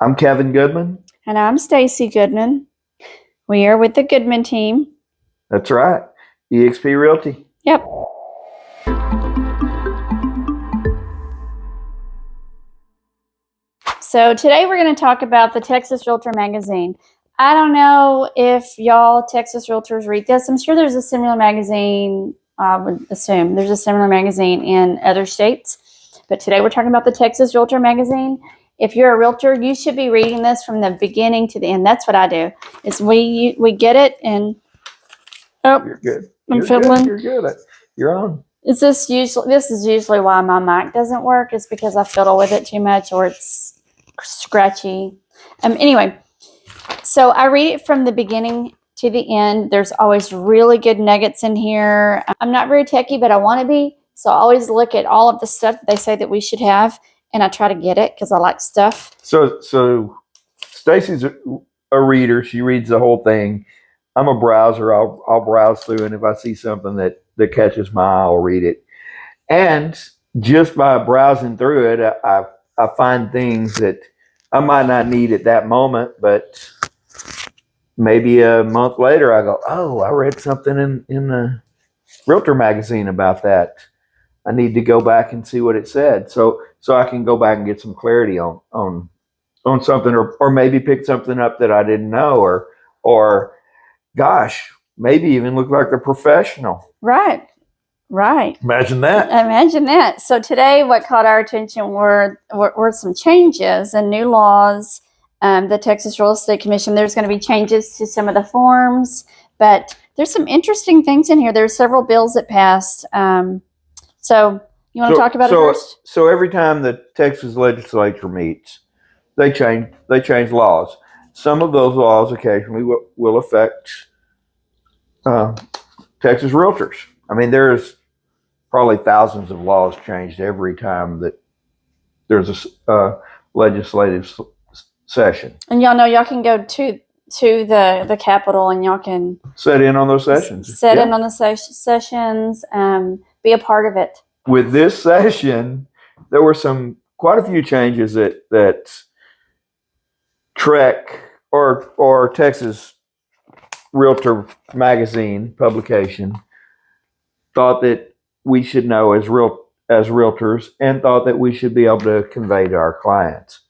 I'm Kevin Goodman. And I'm Stacy Goodman. We are with the Goodman Team. That's right. eXp Realty. Yep. So today we're going to talk about the Texas Realtor Magazine. I don't know if y'all Texas Realtors read this. I'm sure there's a similar magazine. I would assume there's a similar magazine in other states. But today we're talking about the Texas Realtor Magazine. If you're a realtor, you should be reading this from the beginning to the end. That's what I do. Is we get it and You're good. I'm fiddling. You're good. You're on. This is usually why my mic doesn't work, is because I fiddle with it too much or it's scratchy. Anyway, so I read it from the beginning to the end. There's always really good nuggets in here. I'm not very techie, but I want to be. So I always look at all of the stuff that they say that we should have, and I try to get it because I like stuff. So Stacy's a reader. She reads the whole thing. I'm a browser. I'll browse through, and if I see something that catches my eye, I'll read it. And just by browsing through it, I find things that I might not need at that moment, but maybe a month later, I go, "Oh, I read something in the Realtor magazine about that. I need to go back and see what it said, so I can go back and get some clarity on something, or maybe pick something up that I didn't know, or gosh, maybe even look like a professional." Right. Imagine that. Imagine that. So today what caught our attention were some changes and new laws. The Texas Real Estate Commission, there's going to be changes to some of the forms, but there's some interesting things in here. There's several bills that passed. So you want to talk about it first? So every time the Texas legislature meets, they change laws. Some of those laws occasionally will affect Texas realtors. I mean, there's probably thousands of laws changed every time that there's a legislative session. And y'all know y'all can go to the Capitol and y'all can sit in on those sessions. In on the sessions, be a part of it. With this session, there were quite a few changes that Trek or Texas Realtor Magazine publication thought that we should know as realtors, and thought that we should be able to convey to our clients.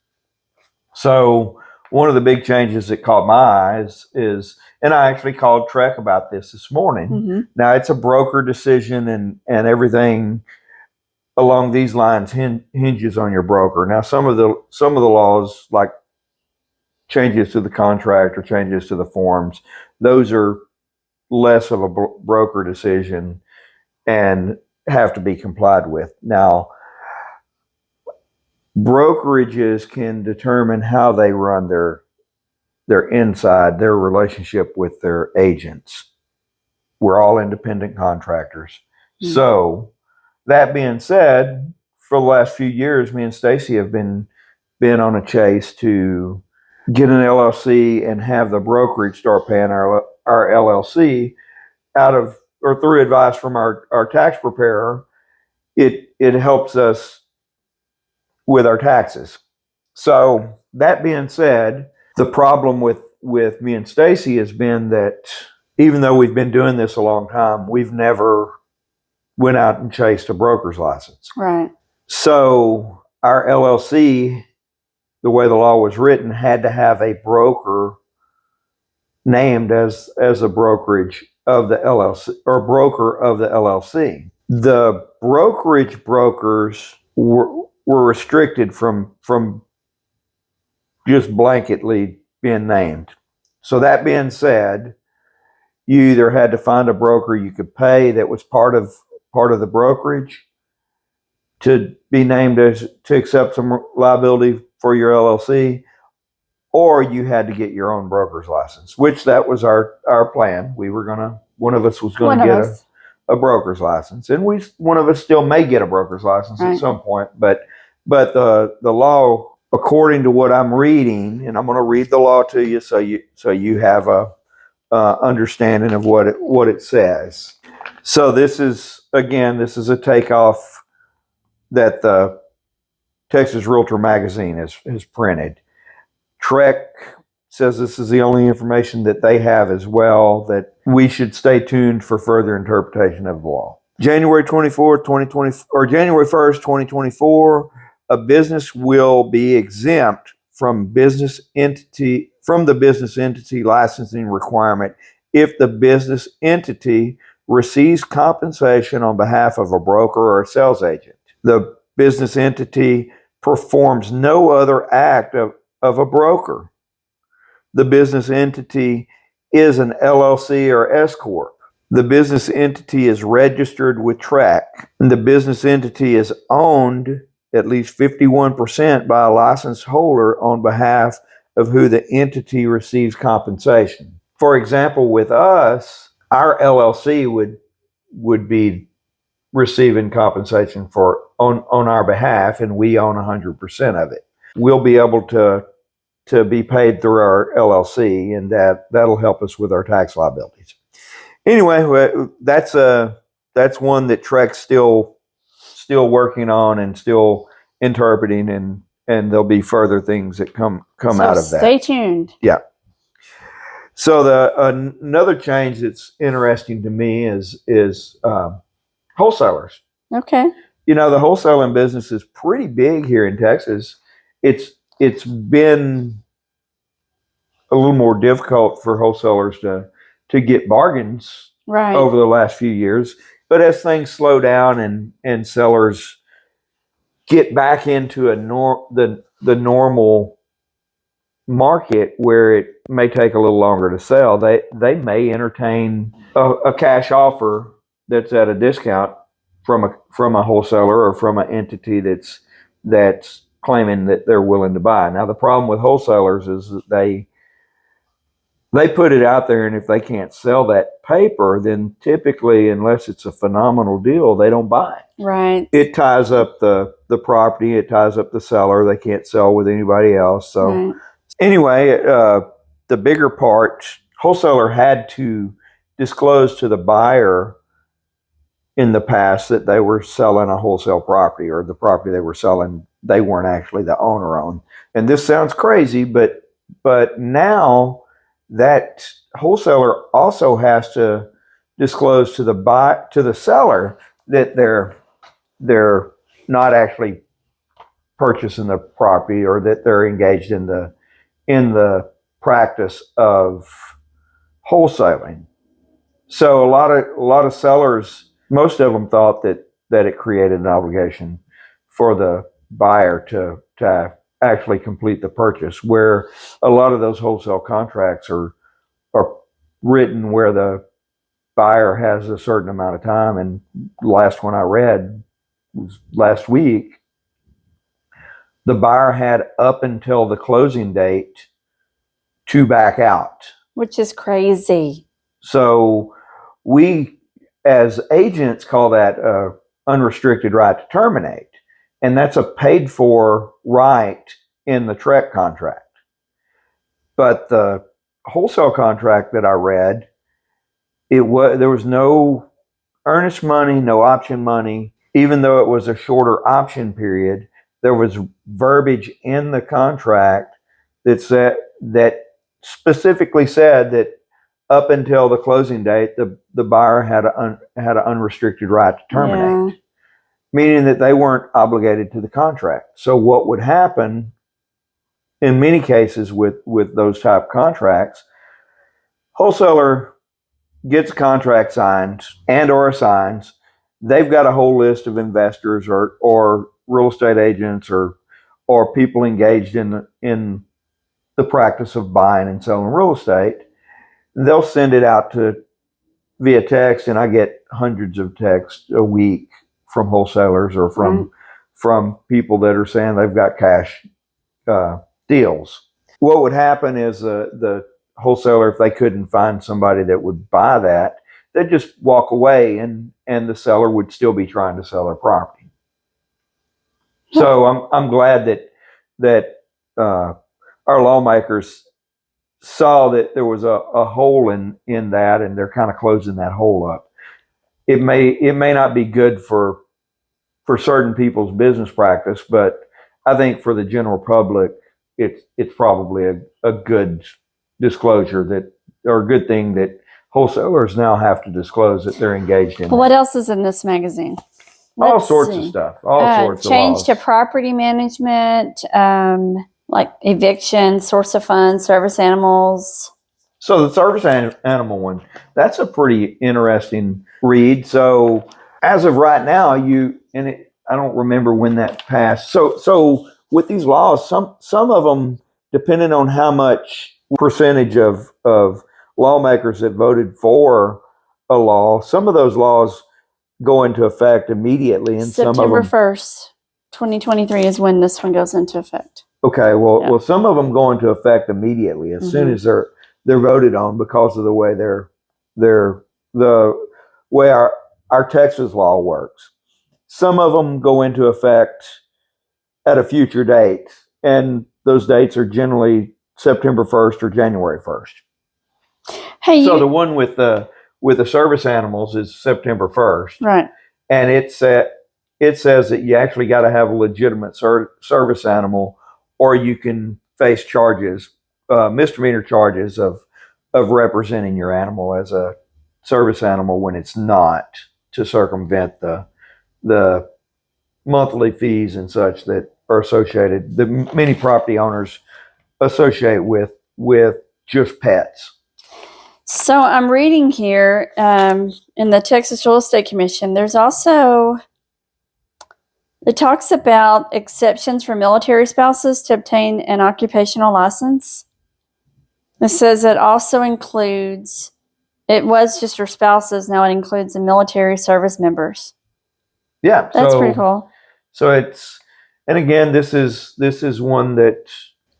So one of the big changes that caught my eyes is, and I actually called Trek about this morning. Mm-hmm. Now, it's a broker decision, and everything along these lines hinges on your broker. Now, some of the laws, like changes to the contract or changes to the forms, those are less of a broker decision and have to be complied with. Now, brokerages can determine how they run their relationship with their agents. We're all independent contractors. Mm-hmm. So that being said, for the last few years, me and Stacy have been on a chase to get an LLC and have the brokerage start paying our LLC out of, or through advice from our tax preparer. It helps us with our taxes. So that being said, the problem with me and Stacy has been that even though we've been doing this a long time, we've never went out and chased a broker's license. Right. So our LLC, the way the law was written, had to have a broker named as a brokerage of the LLC, or broker of the LLC. The brokerage brokers were restricted from just blanketly being named. So that being said, you either had to find a broker you could pay that was part of the brokerage to be named to accept some liability for your LLC, or you had to get your own broker's license, which that was our plan. One of us was going to get a broker's license, and one of us still may get a broker's license at some point. But the law, according to what I'm reading, and I'm going to read the law to you so you have a understanding of what it says. So this is a takeoff that the Texas Realtor Magazine has printed. Trek says this is the only information that they have as well, that we should stay tuned for further interpretation of the law. January 24th, 2020, or January 1st, 2024, a business will be exempt from the business entity licensing requirement if the business entity receives compensation on behalf of a broker or a sales agent. The business entity performs no other act of a broker. The business entity is an LLC or S Corp. The business entity is registered with TRAC, and the business entity is owned at least 51% by a license holder on behalf of who the entity receives compensation. For example, with us, our LLC would be receiving compensation on our behalf, and we own 100% of it. We'll be able to be paid through our LLC, and that'll help us with our tax liabilities. Anyway, that's one that Trek's still working on and still interpreting, and there'll be further things that come out of that. Stay tuned. Yeah. So another change that's interesting to me is wholesalers. Okay. The wholesaling business is pretty big here in Texas. It's been a little more difficult for wholesalers to get bargains over the last few years. But as things slow down and sellers get back into the normal market where it may take a little longer to sell, they may entertain a cash offer that's at a discount from a wholesaler or from an entity that's claiming that they're willing to buy. Now, the problem with wholesalers is that they put it out there, and if they can't sell that paper, then typically, unless it's a phenomenal deal, they don't buy it. Right. It ties up the property. It ties up the seller. They can't sell with anybody else. So anyway, the bigger part, wholesaler had to disclose to the buyer in the past that they were selling a wholesale property, or the property they were selling, they weren't actually the owner on. And this sounds crazy, but now that wholesaler also has to disclose to the seller that they're not actually purchasing the property, or that they're engaged in the practice of wholesaling. So a lot of sellers, most of them thought that it created an obligation for the buyer to actually complete the purchase, where a lot of those wholesale contracts are written where the buyer has a certain amount of time. And the last one I read was last week. The buyer had up until the closing date to back out, which is crazy. So we, as agents, call that unrestricted right to terminate. And that's a paid for right in the TREC contract. But the wholesale contract that I read, there was no earnest money, no option money. Even though it was a shorter option period, there was verbiage in the contract that specifically said that up until the closing date, the buyer had an unrestricted right to terminate, meaning that they weren't obligated to the contract. So what would happen in many cases with those type contracts, wholesaler gets a contract signed and or assigns. They've got a whole list of investors or real estate agents or people engaged in the practice of buying and selling real estate. They'll send it out via text, and I get hundreds of texts a week from wholesalers or from people that are saying they've got cash deals. What would happen is the wholesaler, if they couldn't find somebody that would buy that, they'd just walk away, and the seller would still be trying to sell their property. So I'm glad that our lawmakers saw that there was a hole in that, and they're kind of closing that hole up. It may not be good for certain people's business practice, but I think for the general public, it's probably a good disclosure that, or a good thing that wholesalers now have to disclose that they're engaged in. Well, what else is in this magazine? All Let's sorts of see. stuff. All sorts of Change laws. to property management, like eviction, source of funds, service animals. So the service animal one, that's a pretty interesting read. So as of right now, I don't remember when that passed. So with these laws, some of them, depending on how much percentage of lawmakers that voted for a law, some of those laws go into effect immediately, and some of September them. 1st, 2023 is when this one goes into effect. Okay, well, some of them go into effect immediately as soon as they're voted on because of the way the way our Texas law works. Some of them go into effect at a future date, and those dates are generally September 1st or January 1st. Hey, So the one with the service animals is September 1st, right? and it says that you actually got to have a legitimate service animal, or you can face charges, misdemeanor charges of representing your animal as a service animal when it's not, to circumvent the monthly fees and such that are associated, the many property owners associate with just pets. So I'm reading here in the Texas Real Estate Commission, there's also, it talks about exceptions for military spouses to obtain an occupational license. It says it also includes, it was just for spouses, now it includes the military service members. Yeah, That's pretty cool. So and again, this is one that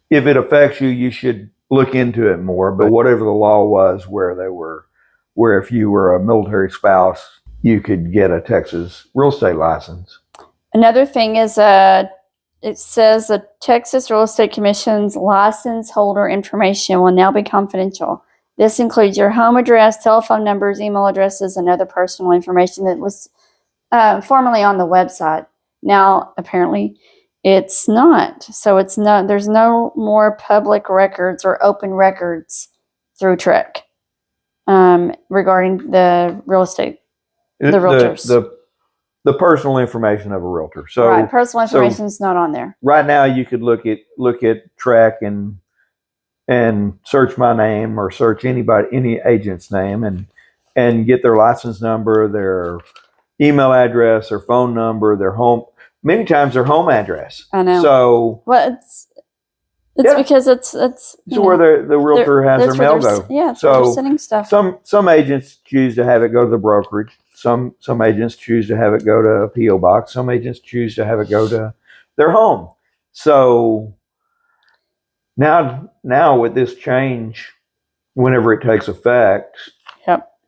if it affects you, you should look into it more. But whatever the law was, where if you were a military spouse, you could get a Texas real estate license. Another thing is, it says the Texas Real Estate Commission's license holder information will now be confidential. This includes your home address, telephone numbers, email addresses, and other personal information that was formerly on the website. Now, apparently, it's not. So there's no more public records or open records through TREC regarding the real estate, the realtors. The personal information of a realtor. So right, personal information is not on there. Right now, you could look at TREC and search my name or search any agent's name and get their license number, their email address, their phone number, their home. Many times their home address. I know. So well, it's because it's where the realtor has their mail go. Yeah, it's where they're sending stuff. Some agents choose to have it go to the brokerage. Some agents choose to have it go to a PO box. Some agents choose to have it go to their home. So now with this change, whenever it takes effect,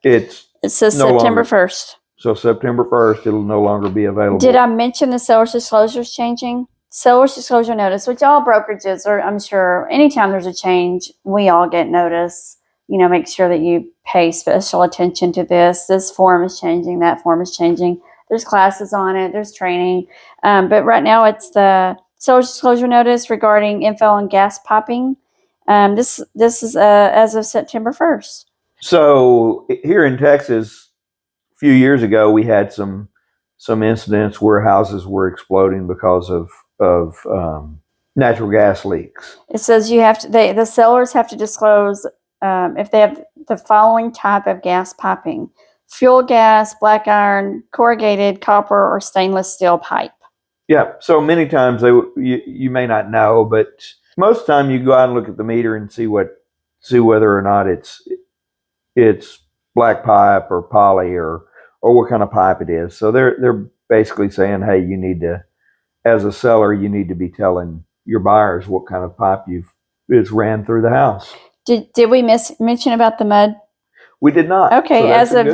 it says September 1st. So September 1st, it'll no longer be available. Did I mention the seller's disclosure is changing? Seller's disclosure notice, which all brokerages are, I'm sure, anytime there's a change, we all get notice. Make sure that you pay special attention to this. This form is changing. That form is changing. There's classes on it. There's training. But right now it's the seller's disclosure notice regarding info on gas piping. This is as of September 1st. So here in Texas, a few years ago, we had some incidents where houses were exploding because of natural gas leaks. It says the sellers have to disclose if they have the following type of gas piping: fuel gas, black iron, corrugated copper, or stainless steel pipe. Yeah. So many times you may not know, but most of the time you go out and look at the meter and see whether or not it's black pipe or poly or what kind of pipe it is. So they're basically saying, hey, you need to, as a seller, you need to be telling your buyers what kind of pipe it's ran through the house. Did we mention about the mud? We did not. Okay, so as of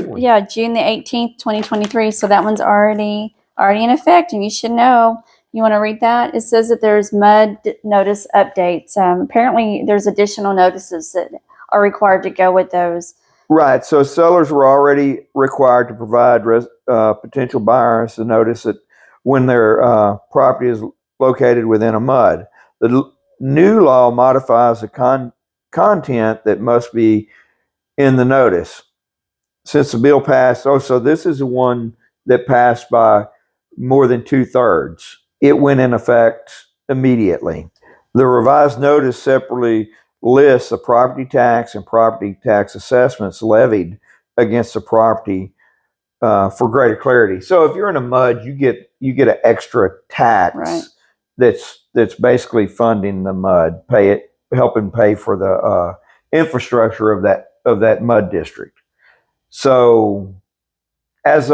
June the 18th, 2023. So that one's already in effect, and you should know. You want to read that? It says that there's mud notice updates. Apparently, there's additional notices that are required to go with those. Right. So sellers were already required to provide potential buyers a notice that when their property is located within a mud. The new law modifies the content that must be in the notice. Since the bill passed, so this is the one that passed by more than 2/3. It went in effect immediately. The revised notice separately lists the property tax and property tax assessments levied against the property for greater clarity. So if you're in a MUD, you get an extra tax Right. that's basically funding the MUD, helping pay for the infrastructure of that MUD district. So as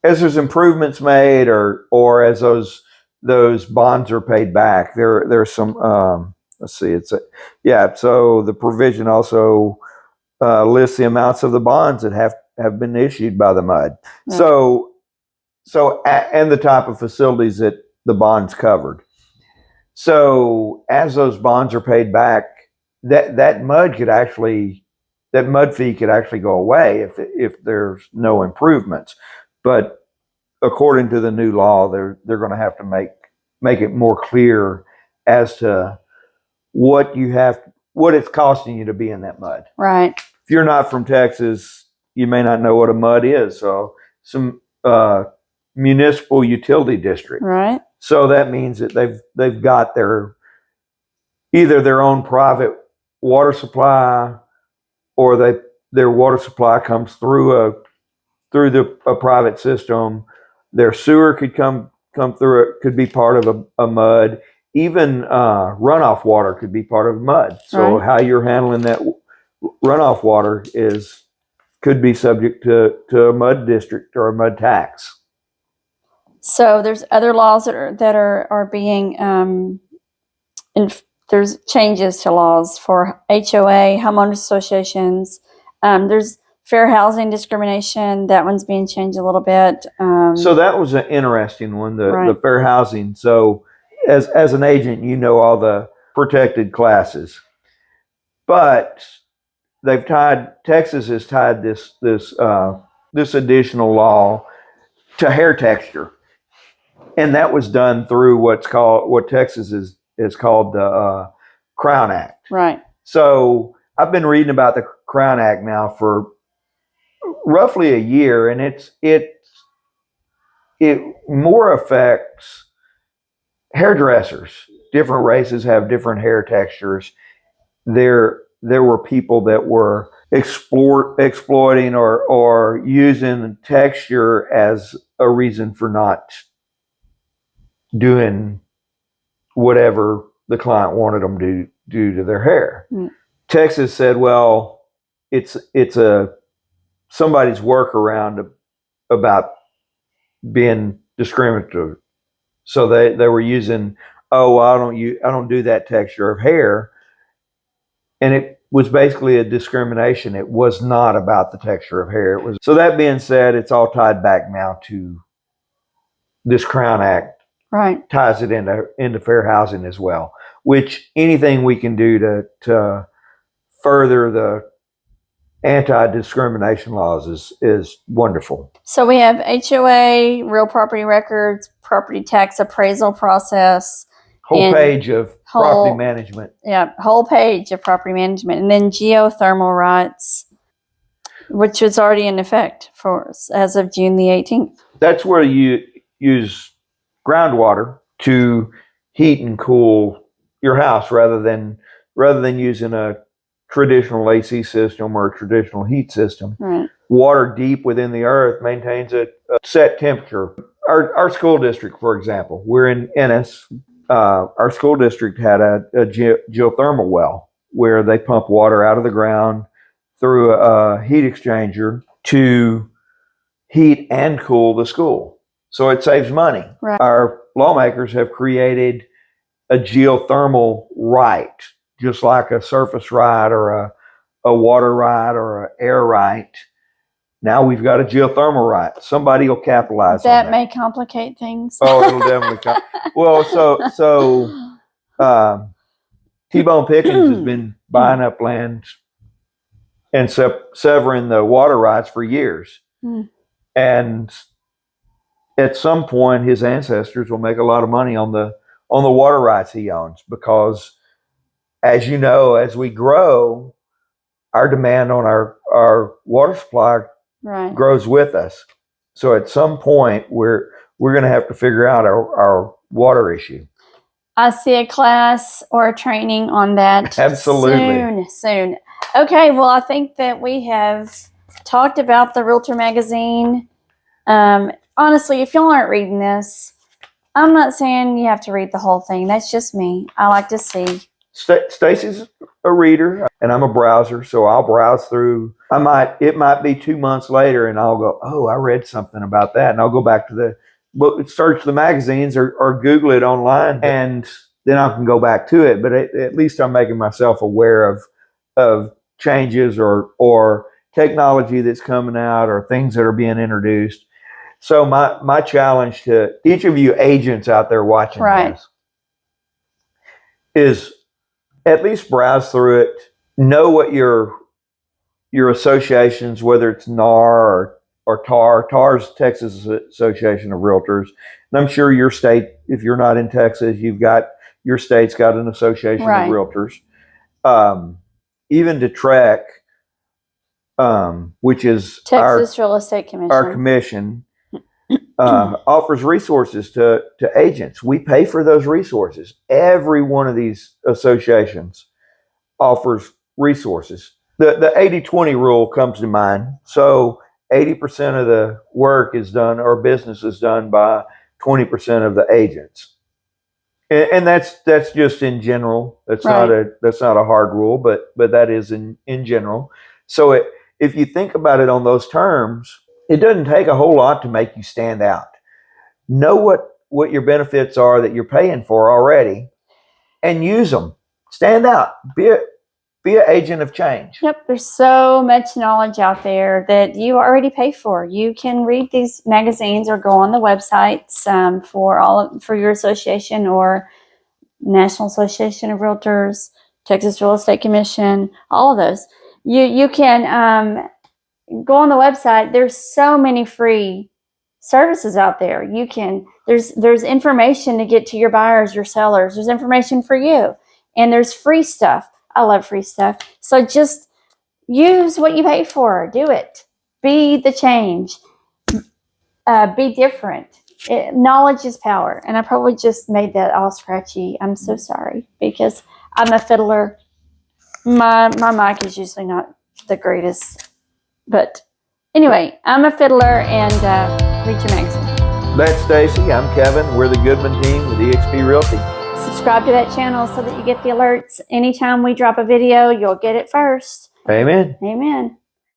there's improvements made, or as those bonds are paid back, there's some. Let's see. So the provision also lists the amounts of the bonds that have been issued by the MUD. Right. And the type of facilities that the bonds covered. So as those bonds are paid back, that MUD fee could actually go away if there's no improvements. But according to the new law, they're going to have to make it more clear as to what it's costing you to be in that MUD. Right. If you're not from Texas, you may not know what a MUD is. So some municipal utility district. Right. So that means that they've got either their own private water supply, or their water supply comes through a private system. Their sewer could come through it, could be part of a MUD. Even runoff water could be part of a MUD. So Right. how you're handling that runoff water could be subject to a MUD district or a MUD tax. So there's other laws that are being there's changes to laws for HOA, homeowners associations. There's fair housing discrimination. That one's being changed a little bit. So that was an interesting one, Right. the fair housing. So as an agent, you know all the protected classes, but Texas has tied this additional law to hair texture, and that was done through what Texas is called the Crown Act. Right. So I've been reading about the Crown Act now for roughly a year, and it more affects hairdressers. Different races have different hair textures. There were people that were exploiting or using texture as a reason for not doing whatever the client wanted them to do to their hair. Mm. Texas said, well, it's somebody's workaround about being discriminatory. So they were using, I don't do that texture of hair, and it was basically a discrimination. It was not about the texture of hair. So that being said, it's all tied back now to this Crown Act. Right. Ties it into fair housing as well. Which anything we can do to further the anti-discrimination laws is wonderful. So we have HOA, real property records, property tax appraisal process. Whole page of property management. Yeah, whole page of property management. And then geothermal rights, which was already in effect for us as of June the 18th. That's where you use groundwater to heat and cool your house rather than using a traditional AC system or a traditional heat system. Right. Water deep within the earth maintains a set temperature. Our school district, for example, we're in Ennis. Our school district had a geothermal well where they pump water out of the ground through a heat exchanger to heat and cool the school. So it saves money. Right. Our lawmakers have created a geothermal right, just like a surface right or a water right or an air right. Now we've got a geothermal right. Somebody will capitalize on that. That may complicate things. Oh, it'll definitely well, T-Bone Pickens has been buying up land and severing the water rights for years. Mm. And at some point, his ancestors will make a lot of money on the on the water rights he owns, because as you know, as we grow, our demand on our water supply Right. grows with us. So at some point, we're going to have to figure out our water issue. I see a class or a training on that. Absolutely. Soon. Okay, well, I think that we have talked about the Realtor Magazine. Honestly, if y'all aren't reading this, I'm not saying you have to read the whole thing. That's just me. I like to see. Stacy's a reader and I'm a browser, so I'll browse through. It might be 2 months later and I'll go, oh, I read something about that, and I'll go back to the book, search the magazines or Google it online, and then I can go back to it. But at least I'm making myself aware of changes or technology that's coming out or things that are being introduced. So my challenge to each of you agents out there watching this is at least browse through it, know what your associations, whether it's NAR or TAR. TAR is Texas Association of Realtors. And I'm sure your state, if you're not in Texas, your state's got an association of realtors. Even DeTrek, which is Texas Real Estate Commission. Our commission offers resources to agents. We pay for those resources. Every one of these associations offers resources. The 80-20 rule comes to mind. So 80% of the work is done or business is done by 20% of the agents. And that's just in general. That's not a hard rule, but that is in general. So if you think about it on those terms, it doesn't take a whole lot to make you stand out. Know what your benefits are that you're paying for already, and use them. Stand out. Be an agent of change. Yep, there's so much knowledge out there that you already pay for. You can read these magazines or go on the websites for your association or National Association of Realtors, Texas Real Estate Commission, all of those. You can go on the website. There's so many free services out there. There's information to get to your buyers, your sellers. There's information for you, and there's free stuff. I love free stuff. So just use what you pay for. Do it. Be the change. Be different. Knowledge is power. And I probably just made that all scratchy. I'm so sorry because I'm a fiddler. My mic is usually not the greatest. But anyway, I'm a fiddler, and read your magazine. That's Stacy. I'm Kevin. We're the Goodman Team with eXp Realty. Subscribe to that channel so that you get the alerts. Anytime we drop a video, you'll get it first. Amen. Amen.